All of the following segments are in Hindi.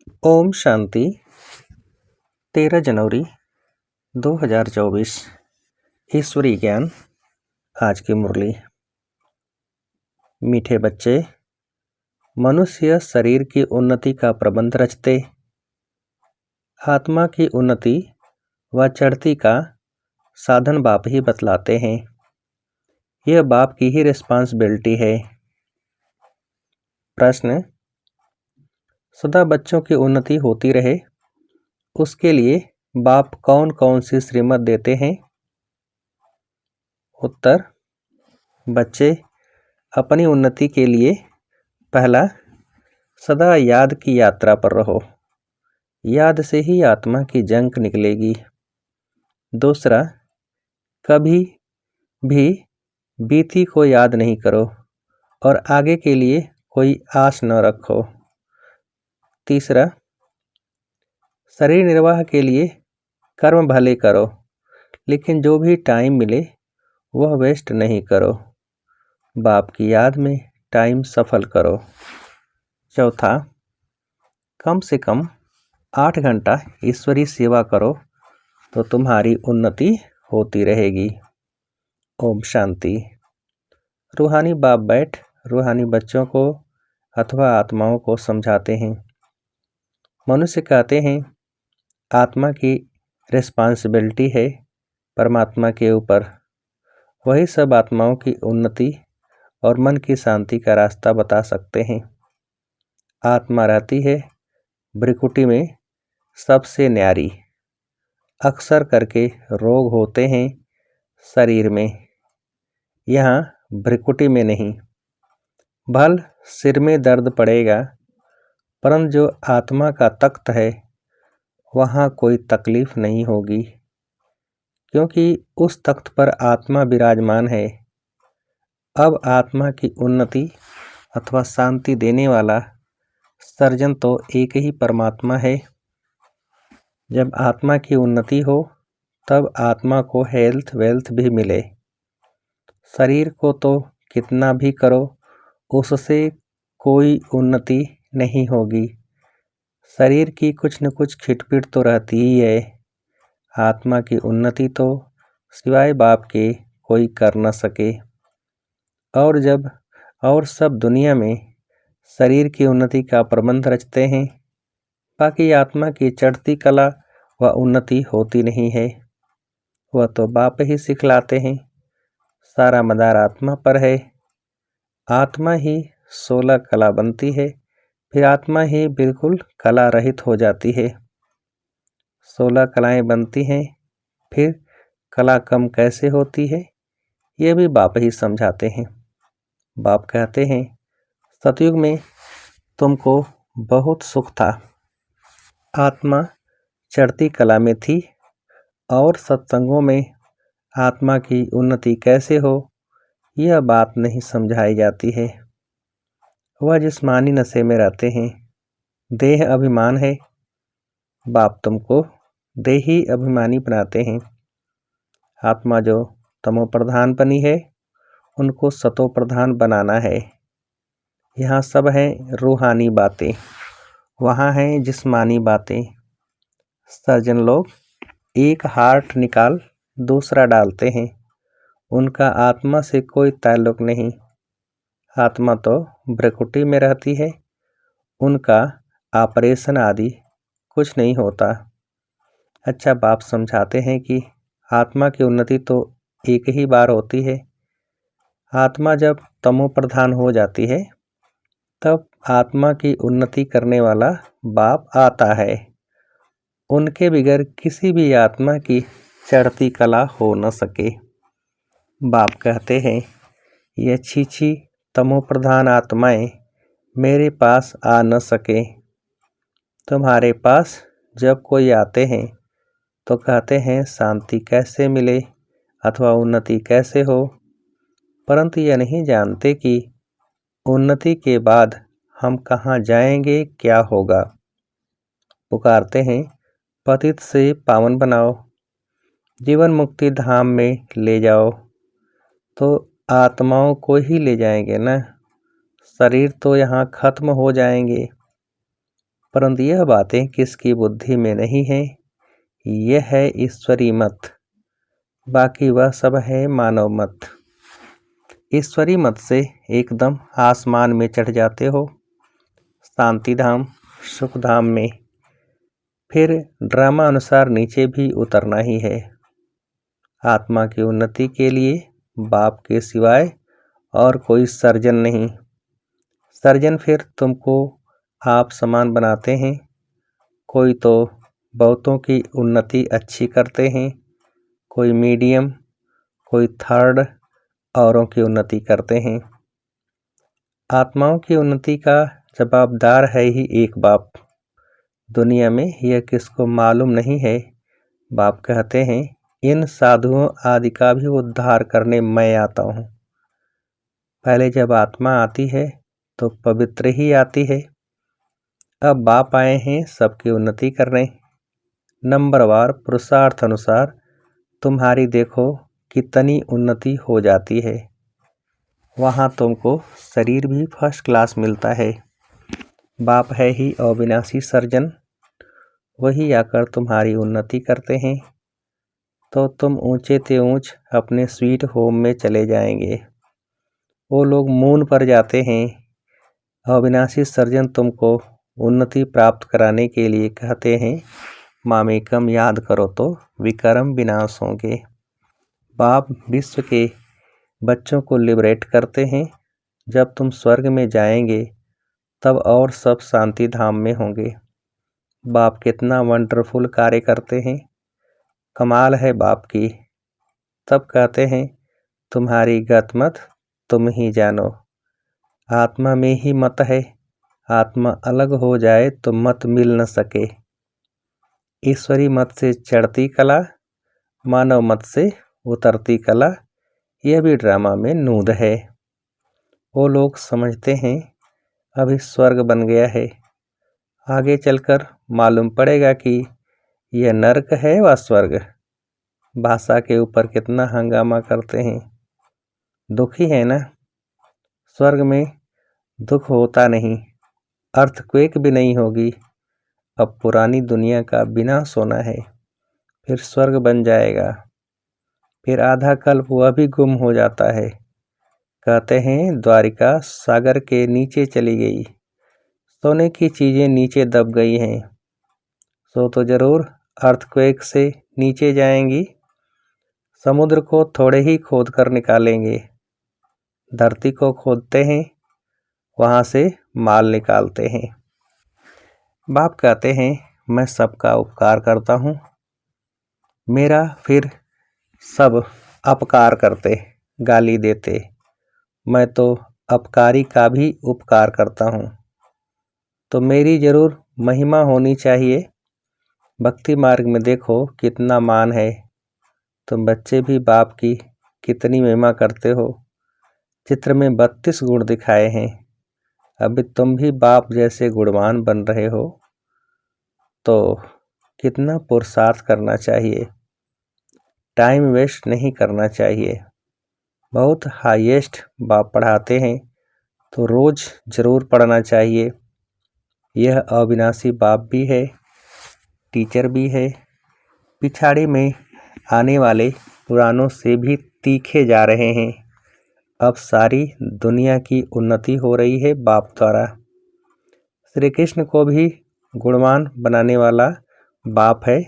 ओम शांति। 13 जनवरी 2024। ईश्वरीय ज्ञान। आज की मुरली। मीठे बच्चे, मनुष्य शरीर की उन्नति का प्रबंध रचते, आत्मा की उन्नति व चढ़ती का साधन बाप ही बतलाते हैं। यह बाप की ही रिस्पांसिबिलिटी है। प्रश्न: सदा बच्चों की उन्नति होती रहे, उसके लिए बाप कौन कौन सी श्रीमत देते हैं? उत्तर: बच्चे अपनी उन्नति के लिए पहला, सदा याद की यात्रा पर रहो। याद से ही आत्मा की जंक निकलेगी। दूसरा, कभी भी बीती को याद नहीं करो और आगे के लिए कोई आस न रखो। तीसरा, शरीर निर्वाह के लिए कर्म भले करो, लेकिन जो भी टाइम मिले वह वेस्ट नहीं करो। बाप की याद में टाइम सफल करो। चौथा, कम से कम 8 घंटा ईश्वरी सेवा करो तो तुम्हारी उन्नति होती रहेगी। ओम शांति। रूहानी बाप बैठ रूहानी बच्चों को अथवा आत्माओं को समझाते हैं। मनुष्य कहते हैं आत्मा की रिस्पांसिबिलिटी है परमात्मा के ऊपर। वही सब आत्माओं की उन्नति और मन की शांति का रास्ता बता सकते हैं। आत्मा रहती है भ्रिकुटी में सबसे न्यारी। अक्सर करके रोग होते हैं शरीर में, यहाँ भ्रिकुटी में नहीं। भल सिर में दर्द पड़ेगा, परंतु जो आत्मा का तख्त है वहाँ कोई तकलीफ नहीं होगी, क्योंकि उस तख्त पर आत्मा विराजमान है। अब आत्मा की उन्नति अथवा शांति देने वाला सर्जन तो एक ही परमात्मा है। जब आत्मा की उन्नति हो तब आत्मा को हेल्थ वेल्थ भी मिले। शरीर को तो कितना भी करो उससे कोई उन्नति नहीं होगी। शरीर की कुछ न कुछ खिटपिट तो रहती ही है। आत्मा की उन्नति तो सिवाय बाप के कोई कर न सके। और जब और सब दुनिया में शरीर की उन्नति का प्रबंध रचते हैं, बाकी आत्मा की चढ़ती कला व उन्नति होती नहीं है। वह तो बाप ही सिखलाते हैं। सारा मदार आत्मा पर है। आत्मा ही 16 कला बनती है, फिर आत्मा ही बिल्कुल कला रहित हो जाती है। 16 कलाएं बनती हैं, फिर कला कम कैसे होती है ये भी बाप ही समझाते हैं। बाप कहते हैं सतयुग में तुमको बहुत सुख था, आत्मा चढ़ती कला में थी, और सत्संगों में आत्मा की उन्नति कैसे हो यह बात नहीं समझाई जाती है। वह जिस्मानी नशे में रहते हैं, देह अभिमान है। बाप तुमको देही अभिमानी बनाते हैं। आत्मा जो तमो प्रधान बनी है उनको सतो प्रधान बनाना है। यहाँ सब हैं रूहानी बातें, वहाँ हैं जिस्मानी बातें। सर्जन लोग एक हार्ट निकाल दूसरा डालते हैं, उनका आत्मा से कोई ताल्लुक नहीं। आत्मा तो भ्रिकुटी में रहती है, उनका ऑपरेशन आदि कुछ नहीं होता। अच्छा, बाप समझाते हैं कि आत्मा की उन्नति तो एक ही बार होती है। आत्मा जब तमो प्रधान हो जाती है तब आत्मा की उन्नति करने वाला बाप आता है। उनके बगैर किसी भी आत्मा की चढ़ती कला हो न सके। बाप कहते हैं ये छीछी तमो प्रधान आत्माएं मेरे पास आ न सके। तुम्हारे पास जब कोई आते हैं तो कहते हैं शांति कैसे मिले अथवा उन्नति कैसे हो, परंतु यह नहीं जानते कि उन्नति के बाद हम कहाँ जाएंगे, क्या होगा। पुकारते हैं पतित से पावन बनाओ, जीवन मुक्ति धाम में ले जाओ, तो आत्माओं को ही ले जाएंगे ना, शरीर तो यहाँ खत्म हो जाएंगे। परंतु यह बातें किसकी बुद्धि में नहीं है, यह है ईश्वरी मत, बाकी वह सब है मानव मत। ईश्वरी मत से एकदम आसमान में चढ़ जाते हो, शांति धाम सुख धाम में, फिर ड्रामा अनुसार नीचे भी उतरना ही है। आत्मा की उन्नति के लिए बाप के सिवाय और कोई सर्जन नहीं। सर्जन फिर तुमको आप समान बनाते हैं। कोई तो बहुतों की उन्नति अच्छी करते हैं, कोई मीडियम, कोई थर्ड, औरों की उन्नति करते हैं। आत्माओं की उन्नति का जवाबदार है ही एक बाप। दुनिया में यह किसको मालूम नहीं है। बाप कहते हैं, इन साधुओं आदि का भी उद्धार करने मैं आता हूँ। पहले जब आत्मा आती है तो पवित्र ही आती है। अब बाप आए हैं सबकी उन्नति करने। नंबरवार पुरुषार्थ अनुसार तुम्हारी देखो कितनी उन्नति हो जाती है। वहाँ तुमको शरीर भी फर्स्ट क्लास मिलता है। बाप है ही अविनाशी सर्जन, वही आकर तुम्हारी उन्नति करते हैं, तो तुम ऊंचे ते ऊंच अपने स्वीट होम में चले जाएंगे। वो लोग मून पर जाते हैं। अविनाशी सर्जन तुमको उन्नति प्राप्त कराने के लिए कहते हैं, मामेकम याद करो तो विक्रम विनाश होंगे। बाप विश्व के बच्चों को लिबरेट करते हैं। जब तुम स्वर्ग में जाएंगे तब और सब शांति धाम में होंगे। बाप कितना वंडरफुल कार्य करते हैं, कमाल है बाप की। तब कहते हैं, तुम्हारी गत मत तुम ही जानो। आत्मा में ही मत है, आत्मा अलग हो जाए तो मत मिल न सके। ईश्वरी मत से चढ़ती कला, मानव मत से उतरती कला, यह भी ड्रामा में नूद है। वो लोग समझते हैं अभी स्वर्ग बन गया है, आगे चलकर मालूम पड़ेगा कि यह नरक है व स्वर्ग। भाषा के ऊपर कितना हंगामा करते हैं। दुखी है ना। स्वर्ग में दुख होता नहीं, अर्थक्वेक भी नहीं होगी। अब पुरानी दुनिया का विनाश होना है, फिर स्वर्ग बन जाएगा। फिर आधा कल्प वह भी गुम हो जाता है। कहते हैं द्वारिका सागर के नीचे चली गई, सोने की चीजें नीचे दब गई हैं। सो तो जरूर अर्थक्वेक से नीचे जाएंगी। समुद्र को थोड़े ही खोद कर निकालेंगे। धरती को खोदते हैं, वहां से माल निकालते हैं। बाप कहते हैं, मैं सबका उपकार करता हूँ, मेरा फिर सब अपकार करते, गाली देते। मैं तो अपकारी का भी उपकार करता हूँ, तो मेरी जरूर महिमा होनी चाहिए। भक्ति मार्ग में देखो कितना मान है। तुम बच्चे भी बाप की कितनी महिमा करते हो। चित्र में 32 गुण दिखाए हैं। अभी तुम भी बाप जैसे गुणवान बन रहे हो, तो कितना पुरुषार्थ करना चाहिए। टाइम वेस्ट नहीं करना चाहिए। बहुत हाईएस्ट बाप पढ़ाते हैं, तो रोज जरूर पढ़ना चाहिए। यह अविनाशी बाप भी है, टीचर भी है। पिछाड़ी में आने वाले पुरानों से भी तीखे जा रहे हैं। अब सारी दुनिया की उन्नति हो रही है बाप द्वारा। श्री कृष्ण को भी गुणवान बनाने वाला बाप है,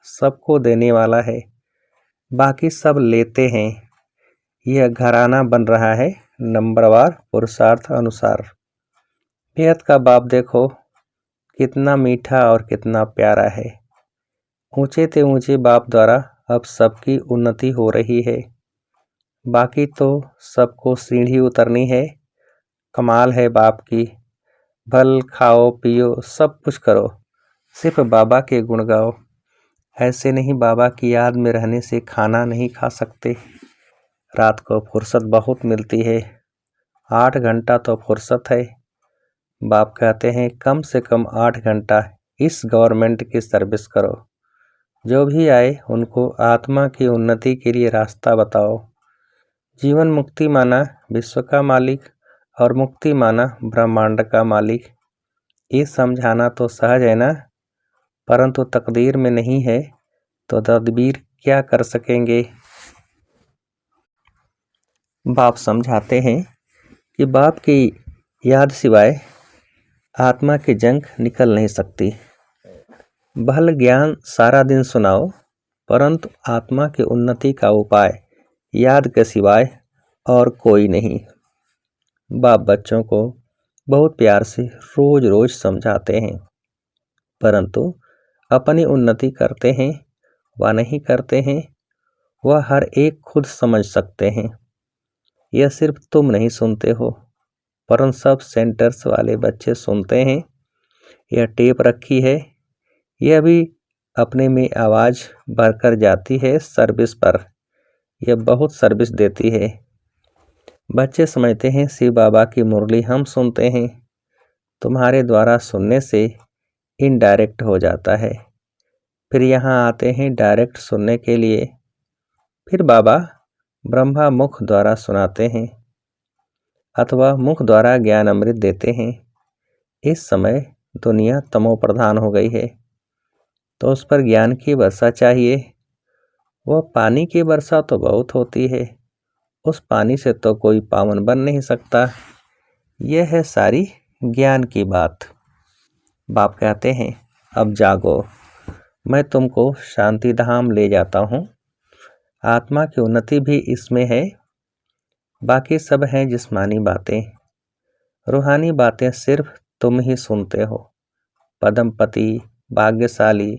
सबको देने वाला है। बाकी सब लेते हैं। यह घराना बन रहा है नंबरवार पुरुषार्थ अनुसार। बेहद का बाप देखो कितना मीठा और कितना प्यारा है। ऊंचे ते ऊंचे बाप द्वारा अब सबकी उन्नति हो रही है। बाकी तो सबको सीढ़ी उतरनी है। कमाल है बाप की। भल खाओ पियो सब कुछ करो, सिर्फ बाबा के गुण गाओ। ऐसे नहीं बाबा की याद में रहने से खाना नहीं खा सकते। रात को फुर्सत बहुत मिलती है, 8 घंटा तो फुर्सत है। बाप कहते हैं कम से कम 8 घंटा इस गवर्नमेंट की सर्विस करो। जो भी आए उनको आत्मा की उन्नति के लिए रास्ता बताओ। जीवन मुक्ति माना विश्व का मालिक और मुक्ति माना ब्रह्मांड का मालिक। ये समझाना तो सहज है ना, परंतु तकदीर में नहीं है तो तदबीर क्या कर सकेंगे। बाप समझाते हैं कि बाप की याद सिवाय आत्मा की जंग निकल नहीं सकती। भल ज्ञान सारा दिन सुनाओ, परंतु आत्मा की उन्नति का उपाय याद के सिवाय और कोई नहीं। बाप बच्चों को बहुत प्यार से रोज रोज समझाते हैं, परंतु अपनी उन्नति करते हैं व नहीं करते हैं वह हर एक खुद समझ सकते हैं। यह सिर्फ तुम नहीं सुनते हो, परंतु सब सेंटर्स वाले बच्चे सुनते हैं। यह टेप रखी है, यह भी अपने में आवाज़ भरकर जाती है सर्विस पर। यह बहुत सर्विस देती है। बच्चे समझते हैं शिव बाबा की मुरली हम सुनते हैं, तुम्हारे द्वारा सुनने से इनडायरेक्ट हो जाता है। फिर यहाँ आते हैं डायरेक्ट सुनने के लिए। फिर बाबा ब्रह्मा मुख द्वारा सुनाते हैं अथवा मुख द्वारा ज्ञान अमृत देते हैं। इस समय दुनिया तमो प्रधान हो गई है, तो उस पर ज्ञान की वर्षा चाहिए। वह पानी की वर्षा तो बहुत होती है, उस पानी से तो कोई पावन बन नहीं सकता। यह है सारी ज्ञान की बात। बाप कहते हैं अब जागो, मैं तुमको शांति धाम ले जाता हूँ। आत्मा की उन्नति भी इसमें है, बाकी सब हैं जिस्मानी बातें। रूहानी बातें सिर्फ तुम ही सुनते हो। पदमपति भाग्यशाली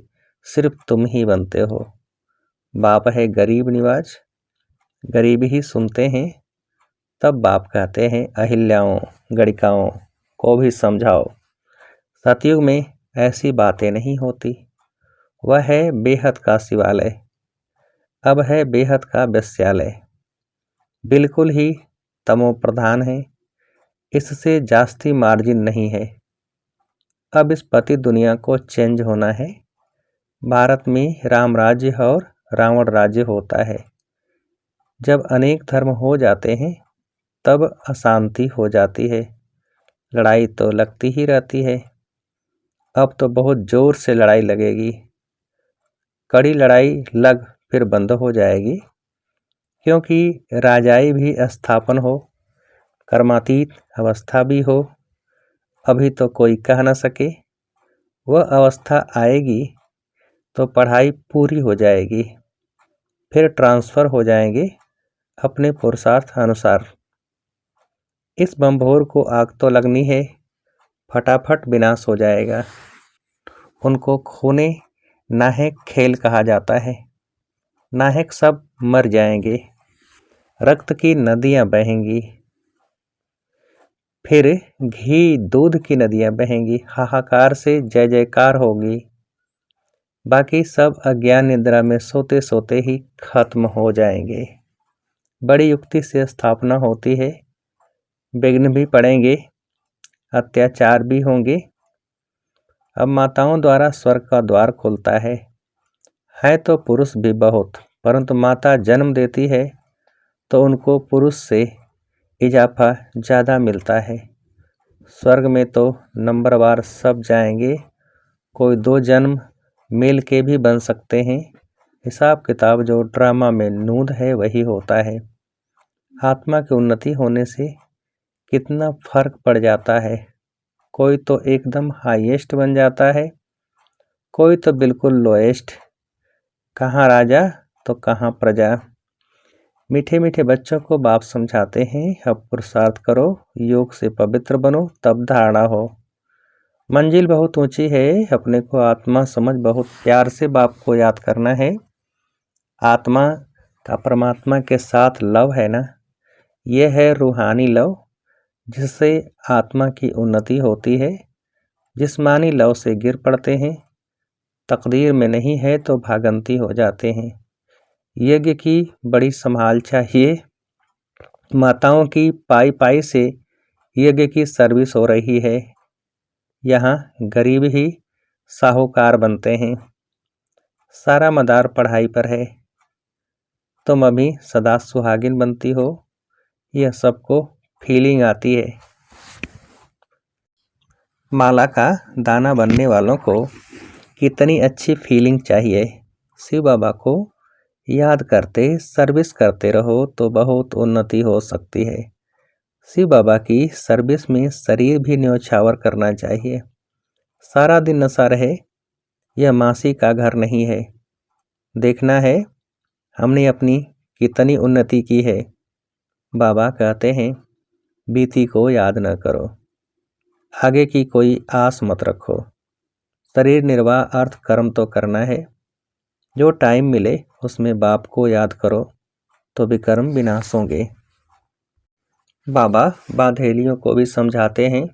सिर्फ तुम ही बनते हो। बाप है गरीब निवाज, गरीब ही सुनते हैं। तब बाप कहते हैं अहिल्याओं गणिकाओं को भी समझाओ। सतयुग में ऐसी बातें नहीं होती। वह है बेहद का शिवालय, अब है बेहद का वेश्यालय। बिल्कुल ही तमो प्रधान है, इससे जास्ती मार्जिन नहीं है। अब इस पति दुनिया को चेंज होना है। भारत में राम राज्य और रावण राज्य होता है। जब अनेक धर्म हो जाते हैं तब अशांति हो जाती है, लड़ाई तो लगती ही रहती है। अब तो बहुत जोर से लड़ाई लगेगी। कड़ी लड़ाई लग फिर बंद हो जाएगी, क्योंकि राजाई भी स्थापन हो, कर्मातीत अवस्था भी हो। अभी तो कोई कह न सके, वह अवस्था आएगी तो पढ़ाई पूरी हो जाएगी, फिर ट्रांसफ़र हो जाएंगे अपने पुरुषार्थ अनुसार। इस बम्भोर को आग तो लगनी है, फटाफट विनाश हो जाएगा। उनको खूने नाहक खेल कहा जाता है। नाहक सब मर जाएंगे, रक्त की नदियां बहेंगी, फिर घी दूध की नदियां बहेंगी, हाहाकार से जय जयकार होगी। बाकी सब अज्ञान निद्रा में सोते सोते ही खत्म हो जाएंगे। बड़ी युक्ति से स्थापना होती है, विघ्न भी पड़ेंगे, अत्याचार भी होंगे। अब माताओं द्वारा स्वर्ग का द्वार खुलता है तो पुरुष भी बहुत, परंतु माता जन्म देती है तो उनको पुरुष से इजाफा ज़्यादा मिलता है। स्वर्ग में तो नंबरवार सब जाएंगे, कोई 2 जन्म मिल के भी बन सकते हैं। हिसाब किताब जो ड्रामा में नूद है वही होता है। आत्मा की उन्नति होने से कितना फर्क पड़ जाता है। कोई तो एकदम हाईएस्ट बन जाता है, कोई तो बिल्कुल लोएस्ट। कहाँ राजा तो कहाँ प्रजा। मीठे मीठे बच्चों को बाप समझाते हैं अब पुरुषार्थ करो, योग से पवित्र बनो, तब धारणा हो। मंजिल बहुत ऊंची है, अपने को आत्मा समझ बहुत प्यार से बाप को याद करना है। आत्मा का परमात्मा के साथ लव है ना, यह है रूहानी लव, जिससे आत्मा की उन्नति होती है। जिस्मानी लव से गिर पड़ते हैं, तकदीर में नहीं है तो भागंती हो जाते हैं। यज्ञ की बड़ी संभाल चाहिए। माताओं की पाई पाई से यज्ञ की सर्विस हो रही है। यहाँ गरीब ही साहूकार बनते हैं। सारा मदार पढ़ाई पर है। तुम अभी सदा सुहागिन बनती हो, यह सबको फीलिंग आती है। माला का दाना बनने वालों को कितनी अच्छी फीलिंग चाहिए। शिव बाबा को याद करते सर्विस करते रहो तो बहुत उन्नति हो सकती है। शिव बाबा की सर्विस में शरीर भी न्यौछावर करना चाहिए। सारा दिन नशा रहे, यह मासी का घर नहीं है। देखना है हमने अपनी कितनी उन्नति की है। बाबा कहते हैं बीती को याद न करो, आगे की कोई आस मत रखो। शरीर निर्वाह अर्थ कर्म तो करना है। जो टाइम मिले उसमें बाप को याद करो तो विकर्म विनाश होंगे। बाबा बांधेलियों को भी समझाते हैं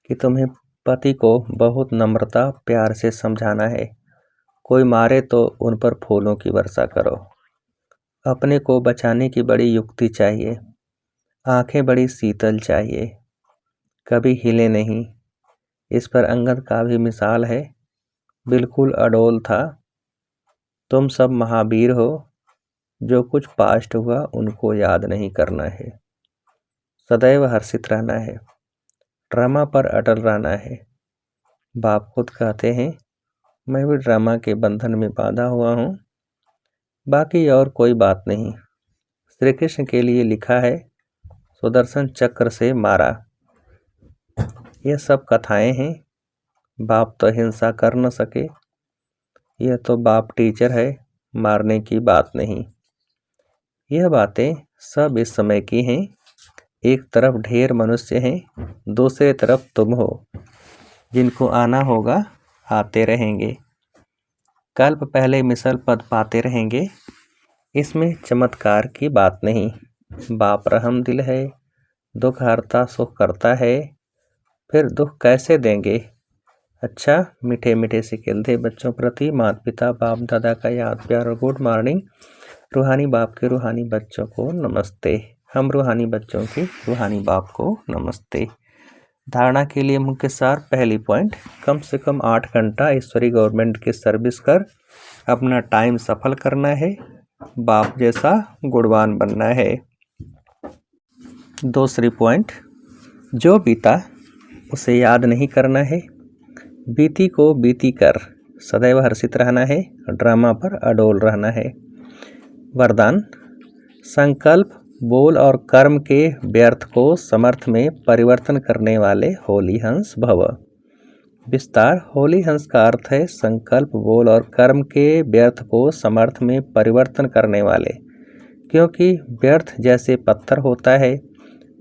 कि तुम्हें पति को बहुत नम्रता प्यार से समझाना है। कोई मारे तो उन पर फूलों की वर्षा करो। अपने को बचाने की बड़ी युक्ति चाहिए। आंखें बड़ी शीतल चाहिए, कभी हिले नहीं। इस पर अंगद का भी मिसाल है, बिल्कुल अडोल था। तुम सब महावीर हो, जो कुछ पास्ट हुआ उनको याद नहीं करना है। सदैव हर्षित रहना है, ड्रामा पर अटल रहना है। बाप खुद कहते हैं मैं भी ड्रामा के बंधन में बांधा हुआ हूँ, बाकी और कोई बात नहीं। श्री कृष्ण के लिए लिखा है सुदर्शन चक्र से मारा। यह सब कथाएं हैं। बाप तो हिंसा कर न सके, यह तो बाप टीचर है, मारने की बात नहीं। यह बातें सब इस समय की हैं। एक तरफ ढेर मनुष्य हैं, दूसरे तरफ तुम हो। जिनको आना होगा आते रहेंगे। कल्प पहले मिसल पद पाते रहेंगे। इसमें चमत्कार की बात नहीं। बाप रहम दिल है, दुख हरता सुख करता है, फिर दुख कैसे देंगे। अच्छा, मीठे मीठे से खेलते बच्चों प्रति माता पिता बाप दादा का याद प्यार और गुड मॉर्निंग। रूहानी बाप के रूहानी बच्चों को नमस्ते। हम रूहानी बच्चों के रूहानी बाप को नमस्ते। धारणा के लिए मुख्य सार। पहली पॉइंट, कम से कम 8 घंटा ईश्वरी गवर्नमेंट की सर्विस कर अपना टाइम सफल करना है। बाप जैसा गुणवान बनना है। दूसरी पॉइंट, जो बीता उसे याद नहीं करना है। बीती को बीती कर सदैव हर्षित रहना है, ड्रामा पर अडोल रहना है। वरदान, संकल्प बोल और कर्म के व्यर्थ को समर्थ में परिवर्तन करने वाले होली हंस भव। विस्तार, होली हंस का अर्थ है संकल्प बोल और कर्म के व्यर्थ को समर्थ में परिवर्तन करने वाले। क्योंकि व्यर्थ जैसे पत्थर होता है,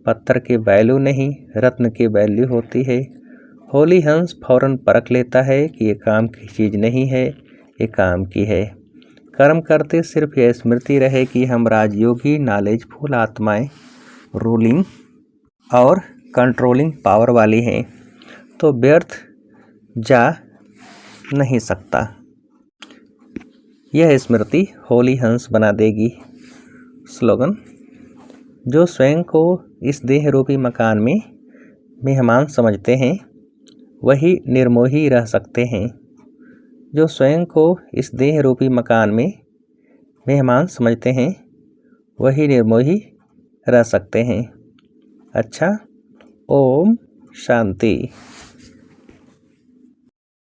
पत्थर की वैल्यू नहीं रत्न की वैल्यू होती है। होली हंस फौरन परख लेता है कि ये काम की चीज़ नहीं है, ये काम की है। कर्म करते सिर्फ यह स्मृति रहे कि हम राजयोगी नॉलेजफुल आत्माएं रूलिंग और कंट्रोलिंग पावर वाली हैं, तो व्यर्थ जा नहीं सकता। यह स्मृति होली हंस बना देगी। स्लोगन, जो स्वयं को इस देह रूपी मकान में मेहमान समझते हैं वही निर्मोही रह सकते हैं। जो स्वयं को इस देह रूपी मकान में मेहमान समझते हैं वही निर्मोही रह सकते हैं। अच्छा, ओम शांति।